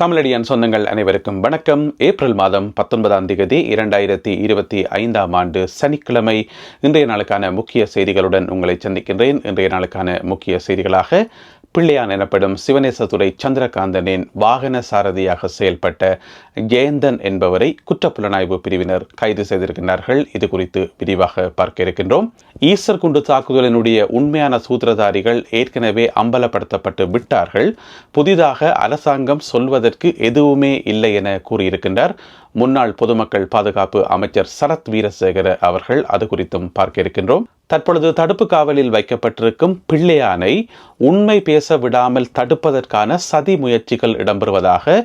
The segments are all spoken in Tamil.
தமிழடியான் சொந்தங்கள் அனைவருக்கும் வணக்கம். ஏப்ரல் மாதம் 19ஆம் தேதி 2025ஆம் ஆண்டு சனிக்கிழமை இன்றைய நாளுக்கான முக்கிய செய்திகளுடன் உங்களை சந்திக்கின்றேன். இன்றைய நாளுக்கான முக்கிய செய்திகளாக பிள்ளையான் எனப்படும் சிவனேசதுரை சந்திரகாந்தனின் வாகன சாரதியாக செயல்பட்ட ஜெயந்தன் என்பவரை குற்றப்புலனாய்வு பிரிவினர் கைது செய்திருக்கிறார்கள். இது குறித்து விரிவாக பார்க்க இருக்கின்றோம். ஈஸ்டர் குண்டு தாக்குதலினுடைய உண்மையான சூத்திரதாரிகள் ஏற்கனவே அம்பலப்படுத்தப்பட்டு விட்டார்கள். புதிதாக அரசாங்கம் சொல்வதற்கு எதுவுமே இல்லை என கூறியிருக்கின்றார் முன்னாள் பொதுமக்கள் பாதுகாப்பு அமைச்சர் சரத் வீரசேகர அவர்கள். அது குறித்தும் பார்க்க இருக்கின்றோம். தற்பொழுது தடுப்பு காவலில் வைக்கப்பட்டிருக்கும் பிள்ளையானை உண்மை பேச விடாமல் தடுப்பதற்கான சதி முயற்சிகள் இடம்பெறுவதாக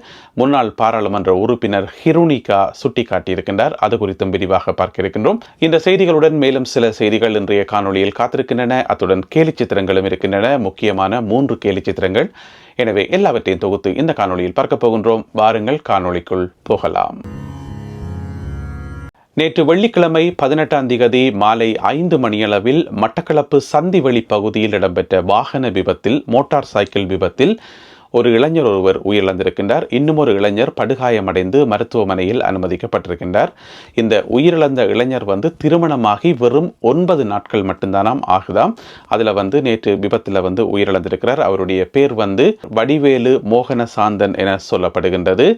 முன்னாள் பாராளுமன்ற உறுப்பினர் ஹிருணிகா சுட்டிக்காட்டியிருக்கின்றார். அது குறித்தும் விரிவாக பார்க்க இருக்கின்றோம். இந்த செய்திகளுடன் மேலும் சில செய்திகள் இன்றைய காணொலியில் காத்திருக்கின்றன. அத்துடன் கேலி சித்திரங்களும் இருக்கின்றன. முக்கியமான 3 கேலி சித்திரங்கள். எனவே எல்லாவற்றையும் தொகுத்து இந்த காணொலியில் பார்க்க போகின்றோம். வாருங்கள் காணொலிக்குள் போகலாம். நேற்று வெள்ளிக்கிழமை 18ஆம் தேதி மாலை 5 மணியளவில் மட்டக்களப்பு சந்திவெளி பகுதியில் இடம்பெற்ற வாகன விபத்தில், மோட்டார் சைக்கிள் விபத்தில் ஒரு இளைஞர் ஒருவர் உயிரிழந்திருக்கின்றார். இன்னும் ஒரு இளைஞர் படுகாயமடைந்து மருத்துவமனையில் அனுமதிக்கப்பட்டிருக்கின்றார். இந்த உயிரிழந்த இளைஞர் திருமணமாகி வெறும் 9 நாட்கள் மட்டும்தானாம் ஆகுதாம். அதில் நேற்று விபத்தில் உயிரிழந்திருக்கிறார். அவருடைய பேர் வடிவேலு மோகன சாந்தன் என சொல்லப்படுகின்றது.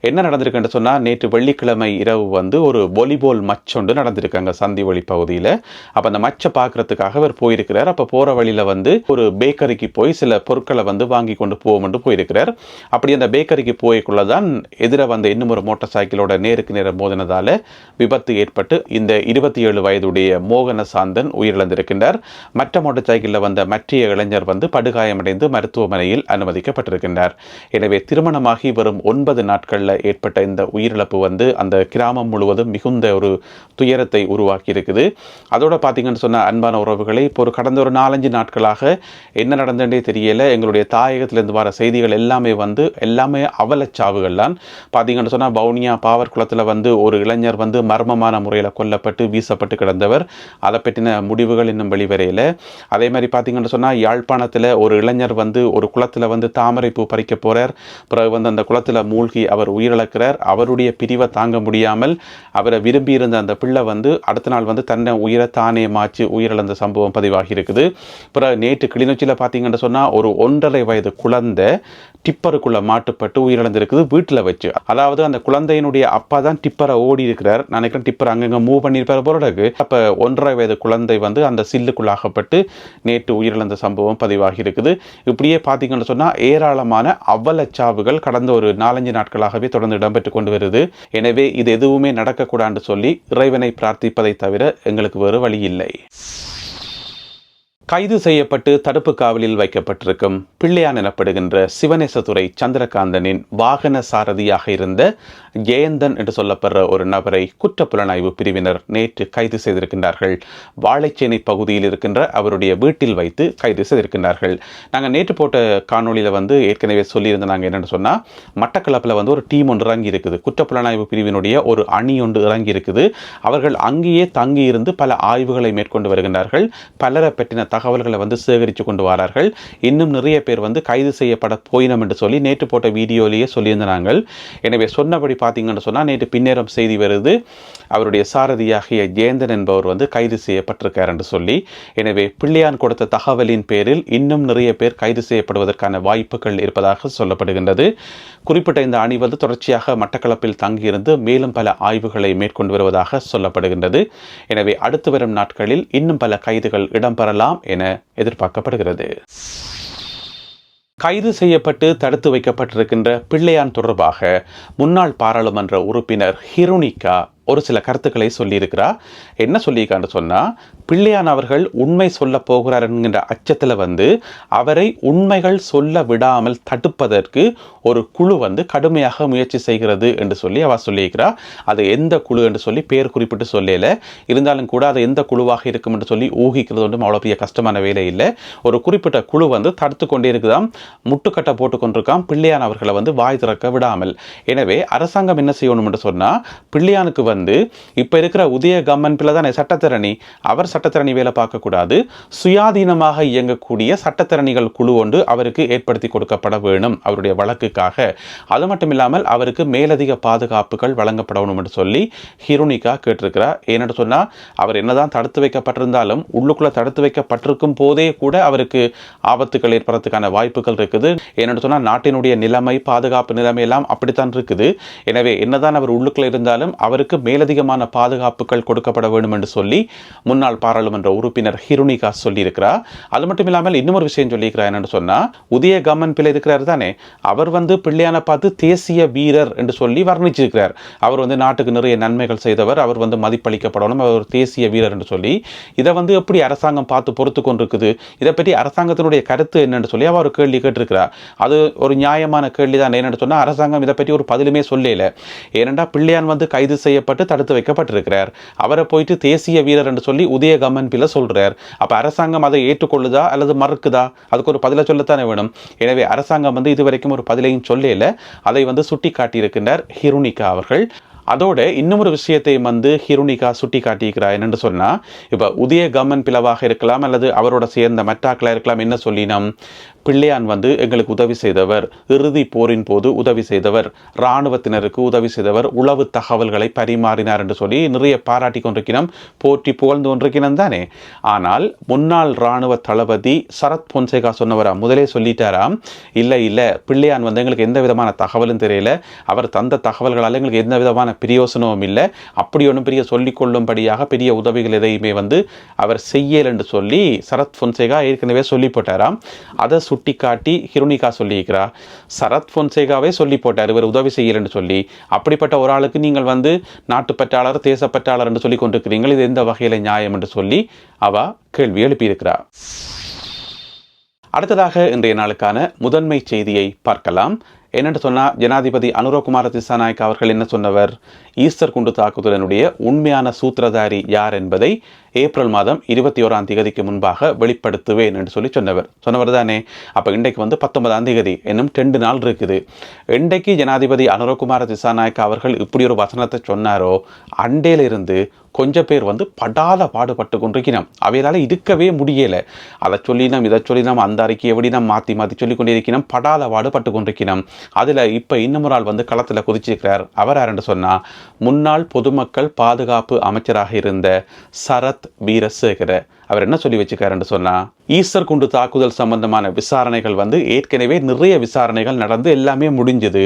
என்ன நடந்திருக்குன்னு சொன்னால், நேற்று வெள்ளிக்கிழமை இரவு ஒரு வாலிபால் மட்ச் ஒன்று நடந்திருக்காங்க சந்திவெளி பகுதியில். அப்போ அந்த மச்சை பார்க்கறதுக்காக அவர் போயிருக்கிறார். அப்போ போகிற வழியில் ஒரு பேக்கரிக்கு போய் சில பொருட்களை வாங்கி கொண்டு போவோம் போயிருக்கிறார். அப்படி அந்த பேக்கரிக்கு போய்க்குள்ளதான் எதிர இன்னும் ஒரு மோட்டார் சைக்கிளோட நேருக்கு நேர மோதினதால விபத்து ஏற்பட்டு இந்த 27 வயதுடைய மோகன சாந்தன் உயிரிழந்திருக்கின்றார். மற்ற மோட்டார் சைக்கிளில் மற்ற இளைஞர் படுகாயமடைந்து மருத்துவமனையில் அனுமதிக்கப்பட்டிருக்கின்றார். எனவே திருமணமாகி வரும் 9 நாட்களில் ஏற்பட்ட இந்த உயிரிழப்பு அந்த கிராமம் முழுவதும் மிகுந்த ஒரு துயரத்தை உருவாக்கி இருக்குது. அதோட பார்த்தீங்கன்னு சொன்ன அன்பான உறவுகளை, இப்போ கடந்த ஒரு 4-5 நாட்களாக என்ன நடந்ததே தெரியல. எங்களுடைய தாயகத்திலிருந்து வர செய்திகள் எல்லாமே அவலச்சாவுகள் தான். பார்த்தீங்கன்னு சொன்னால், வவுனியா பாவர் குளத்தில் ஒரு இளைஞர் மர்மமான முறையில் கொல்லப்பட்டு வீசப்பட்டு கிடந்தவர். அதை பற்றின முடிவுகள் இன்னும் வெளிவரையில். அதே மாதிரி பார்த்தீங்கன்னு சொன்னால், யாழ்ப்பாணத்தில் ஒரு இளைஞர் ஒரு குளத்தில் தாமரை பூ பறிக்க போகிறார். பிறகு அந்த குளத்தில் மூழ்கி அவர் உயிரிழக்கிறார். அவருடைய பிரிவை தாங்க முடியாமல் அவரை விரும்பியிருந்த அந்த பிள்ளை அடுத்த நாள் தன்னை உயிரை தானே மாற்றி உயிரிழந்த சம்பவம் பதிவாகி இருக்குது. பிறகு நேற்று கிளிநொச்சியில் பார்த்தீங்கன்னு சொன்னால், ஒரு 1.5 வயது குழந்தை டிப்பருக்குள்ள மாட்டுப்பட்டு உயிரிழந்திருக்குது வீட்டில் வச்சு. அதாவது அந்த குழந்தையினுடைய அப்பா தான் டிப்பரை ஓடி இருக்கிறார். நினைக்கிறேன் டிப்பர் அங்கங்க மூவ் பண்ணியிருப்பார் போறதுக்கு. அப்போ 1.5 வயது குழந்தை அந்த சில்லுக்குள்ளாகப்பட்டு நேற்று உயிரிழந்த சம்பவம் பதிவாகி இருக்குது. இப்படியே பார்த்தீங்கன்னு சொன்னால், ஏராளமான அவலச்சாவுகள் கடந்த ஒரு 4-5 நாட்களாகவே தொடர்ந்து இடம்பெற்று கொண்டு வருது. எனவே இது எதுவுமே நடக்கக்கூடாதுன்னு சொல்லி இறைவனை பிரார்த்திப்பதை தவிர எங்களுக்கு வேறு வழி இல்லை. கைது செய்யப்பட்டு தடுப்பு காவலில் வைக்கப்பட்டிருக்கும் பிள்ளையான் எனப்படுகின்ற சிவனேசதுரை சந்திரகாந்தனின் வாகன சாரதியாக இருந்த ஜெயந்தன் என்று சொல்லப்படுற ஒரு நபரை குற்றப்புலனாய்வு பிரிவினர் நேற்று கைது செய்திருக்கின்றார்கள். வாழைச்சேனை பகுதியில் இருக்கின்ற அவருடைய வீட்டில் வைத்து கைது செய்திருக்கின்றார்கள். நாங்கள் நேற்று போட்ட காணொலியில் ஏற்கனவே சொல்லியிருந்த நாங்கள் என்னென்னு சொன்னால், மட்டக்களப்பில் ஒரு டீம் ஒன்று இறங்கி இருக்குது. குற்றப்புலனாய்வு பிரிவினுடைய ஒரு அணி ஒன்று இறங்கி இருக்குது. அவர்கள் அங்கேயே தங்கியிருந்து பல ஆய்வுகளை மேற்கொண்டு வருகின்றார்கள். பலரை பற்றின தகவல்களை சேகரித்து கொண்டு வரார்கள். இன்னும் நிறைய பேர் கைது செய்யப்பட போயினோம் என்று சொல்லி நேற்று போட்ட வீடியோலேயே சொல்லியிருந்தாங்க. எனவே சொன்னபடி பார்த்தீங்கன்னு சொன்னால், நேற்று பின்னேறம் செய்தி வருது, அவருடைய சாரதியாகிய ஜெயந்தன் என்பவர் கைது செய்யப்பட்டிருக்கார் என்று சொல்லி. எனவே பிள்ளையான் கொடுத்த தகவலின் பேரில் இன்னும் நிறைய பேர் கைது செய்யப்படுவதற்கான வாய்ப்புகள் இருப்பதாக சொல்லப்படுகின்றது. குறிப்பிட்ட இந்த அணி தொடர்ச்சியாக மட்டக்களப்பில் தங்கியிருந்து மேலும் பல ஆய்வுகளை மேற்கொண்டு வருவதாக சொல்லப்படுகின்றது. எனவே அடுத்து வரும் நாட்களில் இன்னும் பல கைதுகள் இடம்பெறலாம் என எதிர்பார்க்கப்படுகிறது. கைது செய்யப்பட்டு தடுத்து வைக்கப்பட்டிருக்கின்ற பிள்ளையான் தொடர்பாக முன்னாள் பாராளுமன்ற உறுப்பினர் ஹிருணிகா ஒரு சில கருத்துக்களை சொல்லியிருக்கிறார். என்ன சொல்லியிருக்கான்னு சொன்னால், பிள்ளையான் அவர்கள் உண்மை சொல்ல போகிறார் என்கின்ற அச்சத்தில் அவரை உண்மைகள் சொல்ல விடாமல் தடுப்பதற்கு ஒரு குழு கடுமையாக முயற்சி செய்கிறது என்று சொல்லி அவர் சொல்லியிருக்கிறார். அது எந்த குழு என்று சொல்லி பேர் குறிப்பிட்டு சொல்லல. இருந்தாலும் கூட அது எந்த குழுவாக இருக்கும் என்று சொல்லி ஊகிக்கிறது ஒன்றும் அவ்வளோ பெரிய கஷ்டமான வேலை இல்லை. ஒரு குறிப்பிட்ட குழு தடுத்து கொண்டே இருக்குதாம், முட்டுக்கட்டை போட்டு கொண்டிருக்காம் பிள்ளையான் அவர்களை வாய் திறக்க விடாமல். எனவே அரசாங்கம் என்ன செய்யணும் என்று சொன்னால், பிள்ளையானுக்கு வந்து இப்போ இருக்கிற உதய கம்மன் பிள்ளை தானே சட்டத்தரணி, அவர் சட்டத்தரணி வேலை பார்க்கக்கூடாது, சுயாதீனமாக இயங்கக்கூடிய சட்டத்தரணிகள் குழு ஒன்று அவருக்கு ஏற்படுத்தி கொடுக்கப்பட வேணும் அவருடைய வழக்குக்காக. அது மட்டும் இல்லாமல் அவருக்கு மேலதிக பாதுகாப்புகள் வழங்கப்படணும் என்று சொல்லி ஹிருணிகா கேட்டிருக்கிறார். ஏன்னு சொன்னால் அவர் என்னதான் தடுத்து வைக்கப்பட்டிருந்தாலும் உள்ளுக்குள்ள தடுத்து வைக்கப்பட்டிருக்கும் போதே கூட அவருக்கு ஆபத்துகள் ஏற்படுறதுக்கான வாய்ப்புகள் இருக்குது. ஏன்னு சொன்னால் நாட்டினுடைய நிலைமை, பாதுகாப்பு நிலைமை எல்லாம் அப்படித்தான் இருக்குது. எனவே என்னதான் அவர் உள்ளுக்குள்ள இருந்தாலும் அவருக்கு மேலதிகமான பாதுகாப்புகள் கொடுக்கப்பட வேண்டும் என்று சொல்லி முன்னாள் பாராளுமன்ற உறுப்பினர் ஹிருணிகா சொல்லியிருக்கிறார். அது மட்டும் இல்லாமல் இன்னொரு விஷயம் சொல்லியிருக்கிறார். என்னன்னு சொன்னா உதய கம்மன் பிள்ளை இருக்கிறார் தானே, அவர் வந்து பிள்ளையான பார்த்து தேசிய வீரர் என்று சொல்லி வர்ணிச்சிருக்கிறார். அவர் வந்து நாட்டுக்கு நிறைய நன்மைகள் செய்தவர், அவர் வந்து மதிப்பளிக்கப்படணும், அவர் தேசிய வீரர் என்று சொல்லி. இதை வந்து எப்படி அரசாங்கம் பார்த்து பொறுத்து கொண்டிருக்குது, இதை பற்றி அரசாங்கத்தினுடைய கருத்து என்னன்னு சொல்லி அவர் கேள்வி கேட்டிருக்கிறார். அது ஒரு நியாயமான கேள்வி தான். என்னென்னு சொன்னால் அரசாங்கம் இதை பற்றி ஒரு பதிலுமே சொல்லல. ஏனென்றா பிள்ளையான் வந்து கைது செய்யப்பட்டு தடுத்து வைக்கப்பட்டிருக்கிறார். அவரை போயிட்டு தேசிய வீரர் என்று சொல்லி உதய கம்மன் பிள்ளை சொல்றார். அப்ப அரசாங்கம் அதை ஏற்றுக்கொள்ளுதா அல்லது மறுக்குதா, அதுக்கு ஒரு பதிலை சொல்லத்தானே வேணும். எனவே அரசாங்கம் வந்து இதுவரைக்கும் ஒரு பதிலையும் சொல்லல. அதை வந்து சுட்டி காட்டியிருக்கின்றார் ஹிருணிகா அவர்கள். அதோட இன்னொரு விஷயத்தையும் வந்து ஹிருணிகா சுட்டி காட்டியிருக்கிறார். என்னென்னு சொன்னா இப்ப உதய கம்மன் பிளவாக இருக்கலாம் அல்லது அவரோட சேர்ந்த மற்றாக்களா இருக்கலாம். என்ன சொல்லினோம், பிள்ளையான் வந்து எங்களுக்கு உதவி செய்தவர், இறுதி போரின் போது உதவி செய்தவர், இராணுவத்தினருக்கு உதவி செய்தவர், உளவு தகவல்களை பரிமாறினார் என்று சொல்லி நிறைய பாராட்டி கொண்டிருக்கிறோம், போற்றி புகழ்ந்து கொண்டிருக்கிறோம் தானே. ஆனால் முன்னாள் இராணுவ தளபதி சரத் பொன்சேகா சொன்னவரா முதலே சொல்லிட்டாராம், இல்லை இல்லை பிள்ளையான் வந்து எங்களுக்கு எந்த விதமான தகவலும் தெரியல, அவர் தந்த தகவல்களால் எங்களுக்கு எந்த விதமான பிரயோசனமும் இல்லை, அப்படி ஒன்றும் பெரிய சொல்லிக் கொள்ளும்படியாக பெரிய உதவிகள் எதையுமே வந்து அவர் செய்யல் என்று சொல்லி சரத் பொன்சேகா ஏற்கனவே சொல்லி போட்டாராம். அதை சுட்டி காட்டி ஹிருணிகா சொல்லியிருக்கிறார். சரத் பொன்சேகாவே சொல்லி போட்டார் இவர் உதவி செய்யல் என்று சொல்லி. அப்படிப்பட்ட ஒரு ஆளுக்கு நீங்கள் வந்து நாட்டுப்பற்றாளர், தேசப்பற்றாளர் என்று சொல்லி கொண்டிருக்கிறீர்கள், இது எந்த வகையில் நியாயம் என்று சொல்லி அவ கேள்வி எழுப்பியிருக்கிறார். அடுத்ததாக இன்றைய நாளுக்கான முதன்மை செய்தியை பார்க்கலாம். என்னென்று சொன்னால் ஜனாதிபதி அனுரகுமார திசாநாயக்க அவர்கள் என்ன சொன்னவர், ஈஸ்டர் குண்டு தாக்குதலினுடைய உண்மையான சூத்திரதாரி யார் என்பதை ஏப்ரல் மாதம் 21ஆம் தேதிக்கு முன்பாக வெளிப்படுத்துவேன் என்று சொல்லி சொன்னவர் தானே. அப்போ இன்றைக்கு வந்து 19ஆம் தேதி, இன்னும் 2 நாள் இருக்குது. இன்றைக்கு ஜனாதிபதி அனுரகுமார திசாநாயக்க அவர்கள் இப்படி ஒரு வசனத்தை சொன்னாரோ அண்டையிலிருந்து கொஞ்சம் பேர் வந்து படாத பாடுபட்டு கொண்டிருக்கிறோம். அவையால் இருக்கவே முடியலை. அதை சொல்லினோம், இதை சொல்லினோம், அந்த அறிக்கையை எப்படி நாம் மாற்றி சொல்லி கொண்டிருக்கிறோம், படாத பாடுபட்டு கொண்டிருக்கிறோம். அதில் இப்போ இன்னொரு ஆள் வந்து களத்தில் குதிச்சிருக்கிறார். அவர் யார் என்று சொன்னால் முன்னாள் பொதுமக்கள் பாதுகாப்பு அமைச்சராக இருந்த சரத் வீரசேகர. அவர் என்ன சொல்லி வச்சுக்காருன்னு சொன்னால் ஈஸ்டர் குண்டு தாக்குதல் சம்பந்தமான விசாரணைகள் வந்து ஏற்கனவே நிறைய விசாரணைகள் நடந்து எல்லாமே முடிஞ்சது.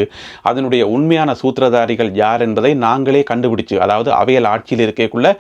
அதனுடைய உண்மையான சூத்திரதாரிகள் யார் என்பதை நாங்களே கண்டுபிடிச்சு, அதாவது அவையல் ஆட்சியில் இருக்கக்குள்ள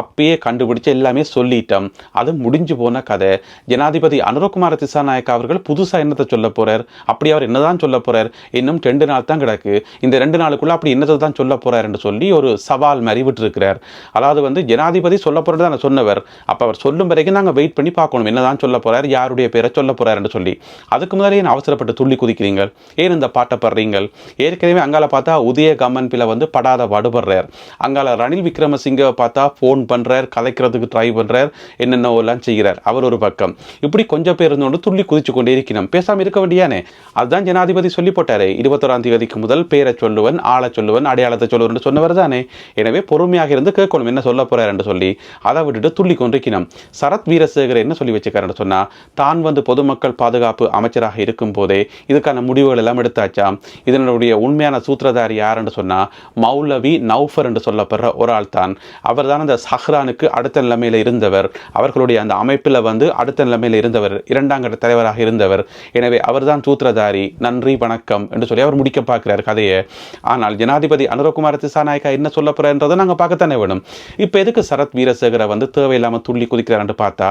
அப்பயே கண்டுபிடிச்சு எல்லாமே சொல்லிட்டோம். அது முடிஞ்சு போன கதை. ஜனாதிபதி அனுரகுமார திசாநாயக்க அவர்கள் புதுசாக என்னத்தை சொல்ல போறார், அப்படி அவர் என்னதான் சொல்ல போறார், இன்னும் 2 நாள் தான் கிடக்கு, இந்த 2 நாளுக்குள்ள அப்படி என்னத்தை தான் சொல்ல போறார் என்று சொல்லி ஒரு சவால் மாதிரி விட்டுருக்கிறார். அதாவது வந்து ஜனாதிபதி சொல்ல போறது தான் சொன்னவர். அப்போ அவர் சொல்லும் வரைக்கும் நாங்கள் வெயிட் பண்ணி பார்க்கணும் என்னதான் சொல்ல போறார், யாருடைய பேரை சொல்ல போறார் என்று சொல்லி. அதுக்கு முன்னாலே அவசரப்பட்டு துள்ளி குதிக்கிறீங்க, ஏன் இந்த பாட்டை படுறீங்க? ஏற்கனவே அங்கால பார்த்தா உதய கம்மன் பிள்ளை வந்து படாத பாடுபடுறார். அங்கால ரணில் விக்ரமசிங்க பார்த்தா ஃபோன் பண்றார், கலைக்கிறதுக்கு ட்ரை பண்றார், என்னென்ன எல்லாம் செய்கிறார். அவர் ஒரு பக்கம் இப்படி கொஞ்சம் பேர் இருந்தோடு துள்ளி குதிச்சு கொண்டே இருக்கணும், பேசாம இருக்க வேண்டியானே. அதுதான் ஜனாதிபதி சொல்லி போட்டாரு, 21ஆம் தேதிக்கு முதல் பேரை சொல்லுவன், ஆளை சொல்லுவன், அடையாளத்தை சொல்லுவன் சொன்னவர் தானே. எனவே பொறுமையாக இருந்து கேட்கணும் என்ன சொல்ல போறார் என்று சொல்லி. அதை விட்டுட்டு துள்ளி கொண்டிருக்கணும். சரத் வீரசேகர் என்ன சொல்லி வச்சுக்காருன்னு சொன்னா, தான் வந்து பொதுமக்கள் பாதுகாப்பு அமைச்சராக இருக்கும் போதே இதுக்கான முடிவுகள் எல்லாம் எடுத்தாச்சாம். இதனுடைய உண்மையான சூத்திரதாரி யாருன்னு சொன்னா மௌலவி நௌஃபர் என்று சொல்லப்படுற ஒரு ஆள் தான். அவர் தான் அந்த சஹ்ரானுக்கு அடுத்த நிலைமையில இருந்தவர், அவர்களுடைய அந்த அமைப்பில் வந்து அடுத்த நிலைமையில இருந்தவர், 2ஆம் கட்ட தலைவராக இருந்தவர். எனவே அவர் தான் சூத்திரதாரி, நன்றி வணக்கம் என்று சொல்லி அவர் முடிக்க பார்க்கிறார் கதையை. ஆனால் ஜனாதிபதி அனுரகுமார திசாநாயக்கா என்ன சொல்ல போறன்றதை நாங்கள் பார்க்கத்தானே வேணும். இப்போ எதுக்கு சரத் வீரசேகரை வந்து தேவையில்லாமல் துள்ளி குதிக்கிறார் பார்த்தா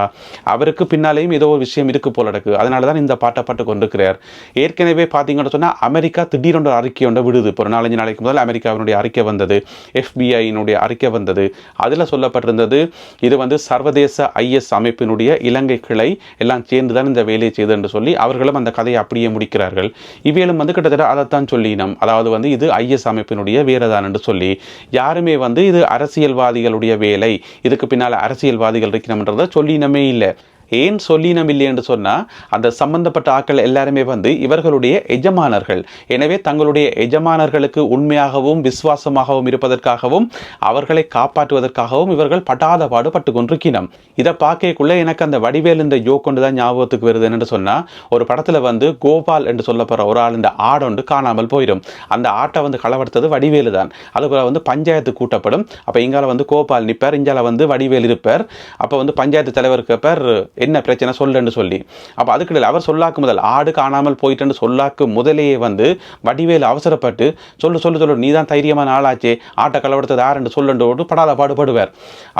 அவருக்கு பின்னாலேயும் ஏதோ ஒரு விஷயம் இருக்கு போல இருக்கு. அதனால தான் இந்த பாட்டை பாட்டு கொண்டிருக்கிறார். ஏற்கனவே பார்த்தீங்கன்னு சொன்னால் அமெரிக்கா திடீரென்று அறிக்கை ஒன்று விடுது. இப்போ 4-5 நாளைக்கு முதல் அமெரிக்காவினுடைய அறிக்கை வந்தது, FBI அறிக்கை வந்தது. அதில் சொல்லப்பட்டிருந்தது இது வந்து சர்வதேச IS அமைப்பினுடைய இலங்கை கிளை எல்லாம் சேர்ந்து தான் இந்த வேலையை செய்து என்று சொல்லி அவர்களும் அந்த கதையை அப்படியே முடிக்கிறார்கள். இவையிலும் வந்து கிட்டத்தட்ட அதைத்தான் சொல்லினோம், அதாவது வந்து இது IS அமைப்பினுடைய வேலைதான் என்று சொல்லி. யாருமே வந்து இது அரசியல்வாதிகளுடைய வேலை, இதுக்கு பின்னால் அரசியல்வாதிகள் இருக்கணும்ன்றதை சொல்லினமே இல்லை. ஏன் சொல்லினம் இல்லை என்று சொன்னால் அந்த சம்பந்தப்பட்ட ஆட்கள் எல்லாருமே வந்து இவர்களுடைய எஜமானர்கள். எனவே தங்களுடைய எஜமானர்களுக்கு உண்மையாகவும் விசுவாசமாகவும் இருப்பதற்காகவும் அவர்களை காப்பாற்றுவதற்காகவும் இவர்கள் படாத பாடுபட்டு கொண்டிருக்கிறோம். இதை பார்க்கக்குள்ள எனக்கு அந்த வடிவேல் இந்த ஜோக் கொண்டு தான் ஞாபகத்துக்கு வருது என்று சொன்னால், ஒரு படத்தில் வந்து கோபால் என்று சொல்லப்படுற ஒரு ஆள் இந்த ஆடொன்று காணாமல் போயிடும். அந்த ஆட்டை வந்து களவெடுத்தது வடிவேலு தான். அதுபோல் வந்து பஞ்சாயத்து கூட்டப்படும். அப்போ இங்கால வந்து கோபால் நிற்பார், இங்கால வந்து வடிவேல் இருப்பார். அப்போ வந்து பஞ்சாயத்து தலைவருக்கு பேர் என்ன பிரச்சனை சொல்லுன்னு சொல்லி, அப்போ அதுக்கு அவர் சொல்லாக்கு முதல் ஆடு காணாமல் போயிட்டுன்னு சொல்லாக்கு முதலேயே வந்து வடிவேலு அவசரப்பட்டு சொல்லு சொல்லு சொல்லு நீ தான் தைரியமான ஆளாச்சே, ஆட்டை களவெடுத்தது யாருன்னு சொல்லுன்னு படாத பாடுபடுவார்.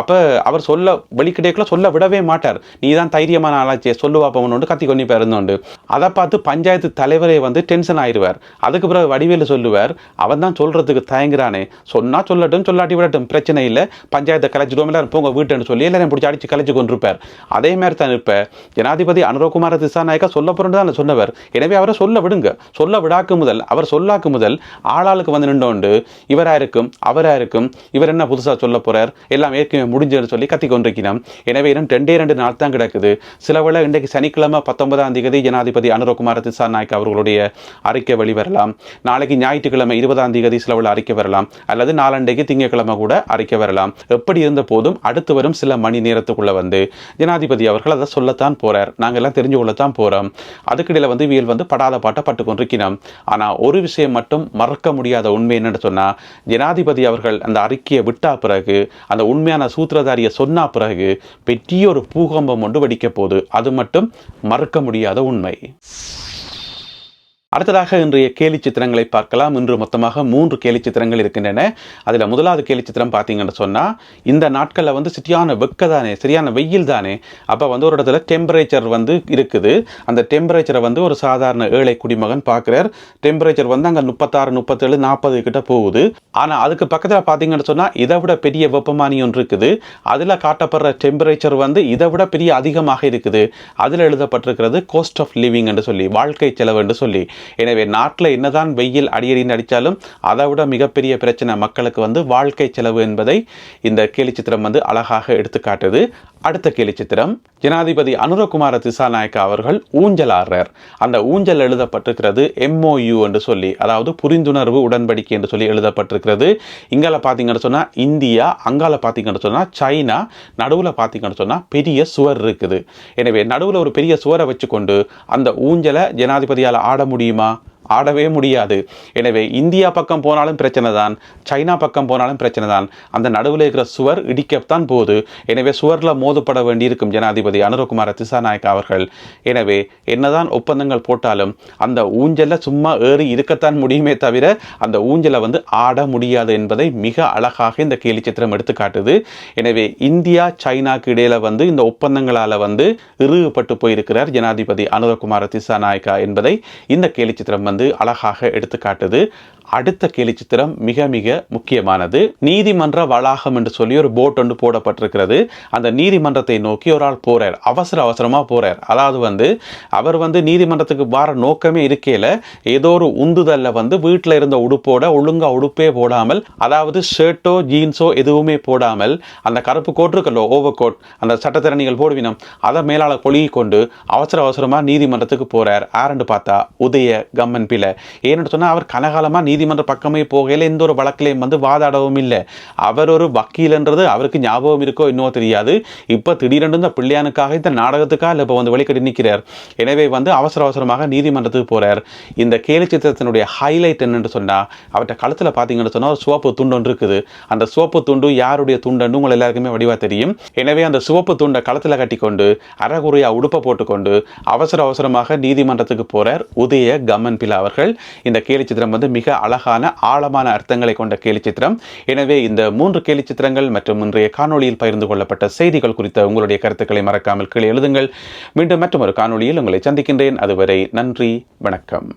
அப்போ அவர் சொல்ல வெளிக்கிட்டேக்குள்ள சொல்ல விடவே மாட்டார். நீ தான் தைரியமான ஆளாச்சே சொல்லுவாப்பவனோண்டு கத்தி கொண்டு போயிருந்தோண்டு. அதை பார்த்து பஞ்சாயத்து தலைவரே வந்து டென்ஷன் ஆயிடுவார். அதுக்கு பிறகு வடிவேலு சொல்லுவார், அவன் தான் சொல்றதுக்கு தயங்குறானே, சொன்னா சொல்லட்டும் சொல்லாட்டி விடட்டும் பிரச்சனை இல்லை, பஞ்சாயத்தை கலைச்சிடுவோம் எல்லாரும் போங்க வீட்டுன்னு சொல்லி எல்லாரும் பிடிச்சி அடிச்சு கலைச்சு கொண்டிருப்பார். அதே மாதிரி தான் இருப்ப ஜனாதிபதி அனுரகுமார திசாநாயக்கா சொல்ல போறேன்னு தான் சொன்னவர். எனவே அவரை சொல்ல விடுங்க. சொல்ல விடாக்கு முதல் அவர் சொல்லாக்கு முதல் ஆளாளுக்கு வந்து நின்றோண்டு இவரா இருக்கும் அவரா இருக்கும், இவர் என்ன புதுசாக சொல்ல போறார், எல்லாம் ஏற்கனவே முடிஞ்சுன்னு சொல்லி கத்தி கொண்டிருக்கிறோம். எனவே இன்னும் 2 நாள் தான் கிடக்குது. சில வேளை இன்றைக்கு சனிக்கிழமை 19ஆம் தேதி ஜனாதிபதி அனுரகுமார திசாநாயக்கா அவர்களுடைய அறிக்கை வெளிவரலாம். நாளைக்கு ஞாயிற்றுக்கிழமை 20ஆம் தேதி சில வேளை அறிக்கை வரலாம், அல்லது நாளண்டைக்கு திங்கட்கிழமை கூட அறிக்கை வரலாம். எப்படி இருந்த போதும் அடுத்து வரும் சில மணி நேரத்துக்குள்ள வந்து ஜனாதிபதி அவர்கள் அதை சொல்லத்தான் போறார். நாங்கள் எல்லாம் தெரிஞ்சு கொள்ளத்தான் போறோம். அதுக்கிடையில வந்து இவியல் வந்து படாத பாட்டை பட்டு கொண்டிருக்கிறோம். ஆனா ஒரு விஷயம் மட்டும் மறக்க முடியாத உண்மை என்னன்னு சொன்னா, ஜனாதிபதி அவர்கள் அந்த அறிக்கையை விட்டா பிறகு, அந்த உண்மையான சூத்திரதாரியை சொன்னா பிறகு பெரிய ஒரு பூகம்பம் ஒன்று வெடிக்க போகுது. அது மட்டும் மறக்க முடியாத உண்மை. அடுத்ததாக இன்றைய கேலி சித்திரங்களை பார்க்கலாம். இன்று மொத்தமாக 3 கேலி சித்திரங்கள் இருக்கின்றன. அதில் முதலாவது கேலி சித்திரம் பார்த்தீங்கன்னு சொன்னால், இந்த நாட்களில் வந்து சரியான வெக்க தானே, சரியான வெயில் தானே. அப்போ வந்து ஒரு இடத்துல டெம்பரேச்சர் வந்து இருக்குது. அந்த டெம்பரேச்சரை வந்து ஒரு சாதாரண ஏழை குடிமகன் பார்க்குறார். டெம்பரேச்சர் வந்து அங்கே 36, 37, 40 கிட்ட போகுது. ஆனால் அதுக்கு பக்கத்தில் பார்த்தீங்கன்னு சொன்னால் இதை விட பெரிய வெப்பமானி ஒன்று இருக்குது. அதில் காட்டப்படுற டெம்பரேச்சர் வந்து இதை விட பெரிய அதிகமாக இருக்குது. அதில் எழுதப்பட்டிருக்கிறது காஸ்ட் ஆஃப் லிவிங் என்று சொல்லி, வாழ்க்கை செலவு என்று சொல்லி. எனவே நாட்டில் என்னதான் வெயில் அடியடின்னு அடித்தாலும் அதை விட மிகப்பெரிய பிரச்சனை மக்களுக்கு வந்து வாழ்க்கை செலவு என்பதை இந்த கேலி சித்திரம் வந்து அழகாக எடுத்துக்காட்டுது. அடுத்த கேலி சித்திரம், ஜனாதிபதி அனுரகுமார திசாநாயக்கா அவர்கள் ஊஞ்சல் ஆடுறார். அந்த ஊஞ்சல் எழுதப்பட்டிருக்கிறது MOU என்று சொல்லி, அதாவது புரிந்துணர்வு உடன்படிக்கை என்று சொல்லி எழுதப்பட்டிருக்கிறது. இங்கால பார்த்தீங்கன்னு சொன்னால் இந்தியா, அங்கால பார்த்தீங்கன்னு சொன்னால் சைனா, நடுவில் பார்த்தீங்கன்னு சொன்னால் பெரிய சுவர் இருக்குது. எனவே நடுவில் ஒரு பெரிய சுவரை வச்சுக்கொண்டு அந்த ஊஞ்சலை ஜனாதிபதியால் ஆட முடியுமா? ஆடவே முடியாது. எனவே இந்தியா பக்கம் போனாலும் பிரச்சனை தான், சைனா பக்கம் போனாலும் பிரச்சனை தான். அந்த நடுவில் இருக்கிற சுவர் இடிக்கத்தான் போகுது. எனவே சுவரில் மோதப்பட வேண்டியிருக்கும் ஜனாதிபதி அனுரகுமார திசாநாயக்கா அவர்கள். எனவே என்னதான் ஒப்பந்தங்கள் போட்டாலும் அந்த ஊஞ்சலை சும்மா ஏறி இருக்கத்தான் முடியுமே தவிர அந்த ஊஞ்சலை வந்து ஆட முடியாது என்பதை மிக அழகாக இந்த கேலி சித்திரம் எடுத்து காட்டுது. எனவே இந்தியா சைனாக்கு இடையில வந்து இந்த ஒப்பந்தங்களால் வந்து இறுகப்பட்டு போயிருக்கிறார் ஜனாதிபதி அனுரகுமார திசாநாயக்கா என்பதை இந்த கேலி சித்திரம் வந்து அழகாக எடுத்து காட்டுது. அடுத்த கேலி சித்திரம் மிக மிக முக்கியமானது. நீதிமன்ற வளாகம் என்று சொல்லி ஒரு போட் ஒன்று போடப்பட்டிருக்கிறது. அந்த நீதிமன்றத்தை நோக்கி ஒரு ஆள் போறார், அவசரமாக போறார். அதாவது வந்து அவர் வந்து நீதிமன்றத்துக்கு வர நோக்கமே இருக்கையில ஏதோ ஒரு உந்துதல்ல வந்து வீட்டில் இருந்த உடுப்போட ஒழுங்கா உடுப்பே போடாமல், அதாவது ஷர்ட்டோ ஜீன்ஸோ எதுவுமே போடாமல், அந்த கருப்பு கோட் இருக்கല്ലോ ஓவர் கோட், அந்த சட்டத்திறனிகள் போடுவினம், அதை மேலால கொழுகி கொண்டு அவசரமாக நீதிமன்றத்துக்கு போறார். யாருன்னு பார்த்தா உதய கம்மன் பிள்ளை. ஏன்னு சொன்னா அவர் கனகாலமா நீதிமன்ற பக்கமே போகையில எந்த ஒரு வழக்கிலையும் வந்து வாதாடவும் இல்லை. அவர் ஒரு வக்கீல்ன்றது அவருக்கு ஞாபகம் இருக்கோ இன்னும் தெரியாது. இப்ப திடீரென்று இந்த பிள்ளையானுக்காக இந்த நாடகத்துக்காக இப்ப வந்து வெளிக்கட்டி நிற்கிறார். எனவே வந்து அவசரமாக நீதிமன்றத்துக்கு போறார். இந்த கேலி சித்திரத்தினுடைய ஹைலைட் என்னன்னு சொன்னா, அவர்கிட்ட கழுத்துல பாத்தீங்கன்னு சொன்னா ஒரு சிவப்பு துண்டு ஒன்று இருக்குது. அந்த சிவப்பு துண்டு யாருடைய துண்டுன்னு உங்களை எல்லாருக்குமே வடிவா தெரியும். எனவே அந்த சிவப்பு துண்டை கழுத்துல கட்டி கொண்டு அரைகுறையா உடுப்பை போட்டுக்கொண்டு அவசரமாக நீதிமன்றத்துக்கு போறார் உதய கம்மன் பிள்ளை அவர்கள். இந்த கேலி சித்திரம் வந்து மிக அழகான ஆழமான அர்த்தங்களை கொண்ட கேலி சித்திரம். எனவே இந்த 3 கேலி சித்திரங்கள் மற்றும் இன்றைய காணொளியில் பகிர்ந்து கொள்ளப்பட்ட செய்திகள் குறித்த உங்களுடைய கருத்துக்களை மறக்காமல் கீழே எழுதுங்கள். மீண்டும் மற்றொரு காணொளியில் உங்களை சந்திக்கின்றேன். அதுவரை நன்றி, வணக்கம்.